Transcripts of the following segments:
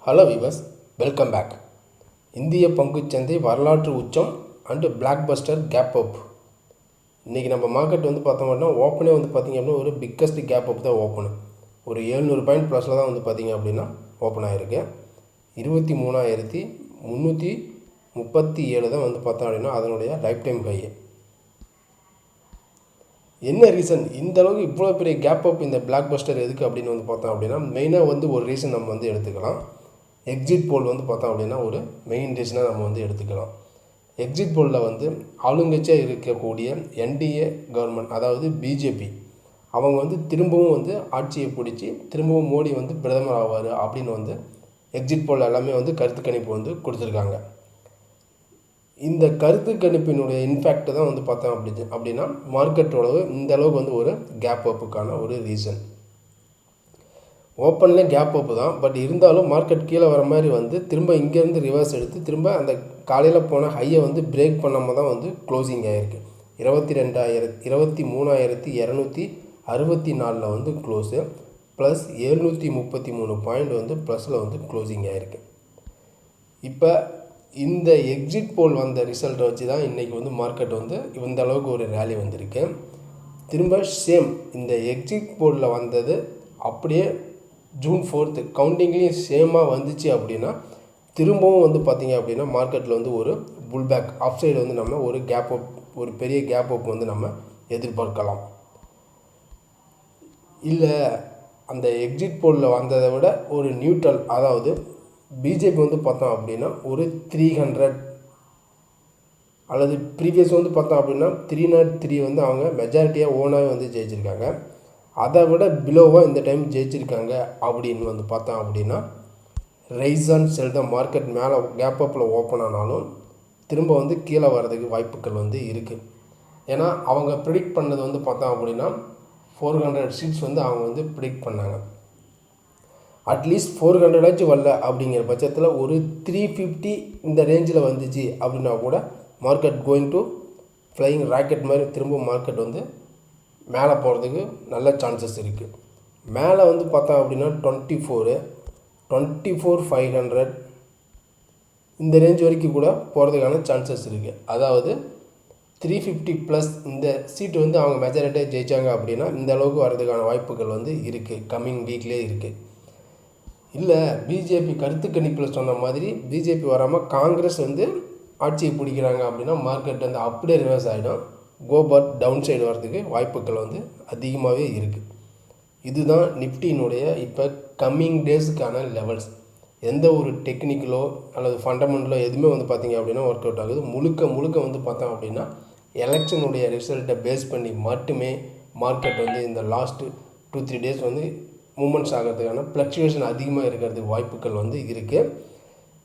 Hello viewers, welcome back. இந்திய பங்குச்சந்தை வரலாற்று உச்சம் and blockbuster gap up. இன்றைக்கி நம்ம மார்க்கெட் வந்து பார்த்தோம் அப்படின்னா ஓப்பனே வந்து பார்த்திங்க அப்படின்னா ஒரு பிக்கஸ்ட் கேப் அப் தான் ஓப்பனு. ஒரு 700 பாயிண்ட் ப்ளஸில் தான் வந்து பார்த்திங்க அப்படின்னா ஓப்பன் ஆகிருக்கு. 23,337 தான் வந்து பார்த்தோம் அப்படின்னா அதனுடைய லைஃப் டைம் ஹை. என்ன ரீசன் இந்த அளவுக்கு இவ்வளோ பெரிய கேப் அப் இந்த பிளாக் பஸ்டர் எதுக்கு அப்படின்னு வந்து பார்த்தோம் அப்படின்னா மெயினாக வந்து ஒரு ரீசன் நம்ம வந்து எடுத்துக்கலாம். எக்ஸிட் போல் வந்து பார்த்தோம் அப்படின்னா ஒரு மெயின் ரீசனாக நம்ம வந்து எடுத்துக்கலாம். எக்ஸிட் போலில் வந்து ஆளுங்கட்சியாக இருக்கக்கூடிய என்டிஏ கவர்மெண்ட், அதாவது பிஜேபி, அவங்க வந்து திரும்பவும் வந்து ஆட்சியை பிடிச்சி திரும்பவும் மோடி வந்து பிரதமர் ஆவார் அப்படின்னு வந்து எக்ஸிட் போல் எல்லாமே வந்து கருத்து கணிப்பு வந்து கொடுத்துருக்காங்க. இந்த கருத்து கணிப்பினுடைய இன்ஃபேக்ட் தான் வந்து பார்த்தோம் அப்படின்னா மார்க்கெட்டோட இந்த அளவுக்கு வந்து ஒரு கேப் அப்புக்கான ஒரு ரீசன். ஓப்பனில் கேப் அப்பு தான், பட் இருந்தாலும் மார்க்கெட் கீழே வர மாதிரி வந்து திரும்ப இங்கேருந்து ரிவர்ஸ் எடுத்து திரும்ப அந்த காலையில் போன ஹையை வந்து பிரேக் பண்ணாமல் தான் வந்து க்ளோசிங் ஆகிருக்கு. 23,264 வந்து க்ளோஸு, ப்ளஸ் 733 பாயிண்ட் வந்து ப்ளஸில் வந்து க்ளோசிங் ஆகிருக்கு. இப்போ இந்த எக்ஸிட் போல் வந்த ரிசல்ட்டை வச்சு தான் இன்றைக்கி வந்து மார்க்கெட் வந்து இந்த அளவுக்கு ஒரு ரேலி வந்திருக்கு. திரும்ப சேம் இந்த எக்ஸிட் போலில் வந்தது அப்படியே June 4 கவுண்டிங்லேயும் சேமாக வந்துச்சு அப்படின்னா திரும்பவும் வந்து பார்த்திங்க அப்படின்னா மார்க்கெட்டில் வந்து ஒரு புல் பேக் அப் சைடு வந்து நம்ம ஒரு கேப் அப், ஒரு பெரிய கேப் அப் வந்து நம்ம எதிர்பார்க்கலாம். இல்லை அந்த எக்ஸிட் போலில் வந்ததை விட ஒரு நியூட்ரல், அதாவது பிஜேபி வந்து பார்த்தோம் அப்படின்னா ஒரு 300 அல்லது ப்ரீவியஸ் வந்து பார்த்தோம் அப்படின்னா 303 வந்து அவங்க மெஜாரிட்டியாக ஓனாகவே வந்து ஜெயிச்சிருக்காங்க. அதை விட பிலோவாக இந்த டைம் ஜெயிச்சிருக்காங்க அப்படின்னு வந்து பார்த்தோம் அப்படின்னா rice and sell the market மேலே கேப் அப்பில் ஓப்பன் ஆனாலும் திரும்ப வந்து கீழே வர்றதுக்கு வாய்ப்புகள் வந்து இருக்குது. ஏன்னா அவங்க ப்ரிடிக்ட் பண்ணது வந்து பார்த்தோம் அப்படின்னா 400 சீட்ஸ் வந்து அவங்க வந்து ப்ரிடிக்ட் பண்ணாங்க. அட்லீஸ்ட் 400 வரல அப்படிங்கிற பட்சத்தில் ஒரு 350 இந்த ரேஞ்சில் வந்துச்சு அப்படின்னா கூட market going to flying rocket மாதிரி திரும்ப மார்க்கெட் வந்து மேலே போகிறதுக்கு நல்ல சான்சஸ் இருக்குது. மேலே வந்து பார்த்தோம் அப்படின்னா 24,500 இந்த ரேஞ்ச் வரைக்கும் கூட போகிறதுக்கான சான்சஸ் இருக்குது. அதாவது 350 ப்ளஸ் இந்த சீட்டு வந்து அவங்க மெஜாரிட்டியாக ஜெயித்தாங்க அப்படின்னா இந்த அளவுக்கு வர்றதுக்கான வாய்ப்புகள் வந்து இருக்குது, கம்மிங் வீக்லேயே இருக்குது. இல்லை பிஜேபி கருத்து கணிப்பில் சொன்ன மாதிரி பிஜேபி வராமல் காங்கிரஸ் வந்து ஆட்சியை பிடிக்கிறாங்க அப்படின்னா மார்க்கெட் வந்து அப்படியே ரிவர்ஸ் ஆகிடும். கோபர் டவுன் சைடு வர்றதுக்கு வாய்ப்புகள் வந்து அதிகமாகவே இருக்குது. இதுதான் நிஃப்டியினுடைய இப்போ கம்மிங் டேஸுக்கான லெவல்ஸ். எந்த ஒரு டெக்னிக்கலோ அல்லது ஃபண்டமெண்டலோ எதுவுமே வந்து பார்த்திங்க அப்படின்னா ஒர்க் அவுட் ஆகுது. முழுக்க வந்து பார்த்தோம் அப்படின்னா எலெக்ஷனுடைய ரிசல்ட்டை பேஸ் பண்ணி மட்டுமே மார்க்கெட் வந்து இந்த லாஸ்ட்டு 2-3 டேஸ் வந்து மூமெண்ட்ஸ் ஆகிறதுக்கான ஃப்ளக்சுவேஷன் அதிகமாக இருக்கிறதுக்கு வாய்ப்புகள் வந்து இருக்குது.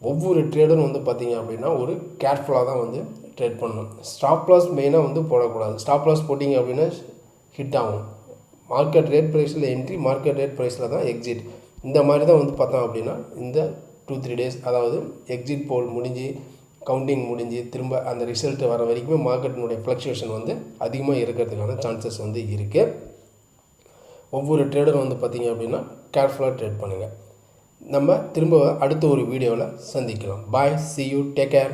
ஒவ்வொரு ட்ரேடரும் வந்து பார்த்திங்க அப்படின்னா ஒரு கேர்ஃபுல்லாக தான் வந்து ட்ரேட் பண்ணணும். ஸ்டாப் லாஸ் மெயினாக வந்து போடக்கூடாது. ஸ்டாப் லாஸ் போட்டிங்க அப்படின்னா ஹிட் ஆகும். மார்க்கெட் ரேட் ப்ரைஸில் என்ட்ரி, மார்க்கெட் ரேட் ப்ரைஸில் தான் எக்ஸிட். இந்த மாதிரி தான் வந்து பார்த்தோம் அப்படின்னா இந்த 2-3 டேஸ், அதாவது எக்ஸிட் போல் முடிஞ்சு கவுண்டிங் முடிஞ்சு திரும்ப அந்த ரிசல்ட் வர வரைக்குமே மார்க்கெட்டினுடைய ஃப்ளக்சுவேஷன் வந்து அதிகமாக இருக்கிறதுக்கான சான்சஸ் வந்து இருக்குது. ஒவ்வொரு ட்ரேடரும் வந்து பார்த்திங்க அப்படின்னா கேர்ஃபுல்லாக ட்ரேட் பண்ணுங்கள். நம்ம திரும்ப அடுத்த ஒரு வீடியோவில் சந்திக்கலாம். பாய், see you, take care.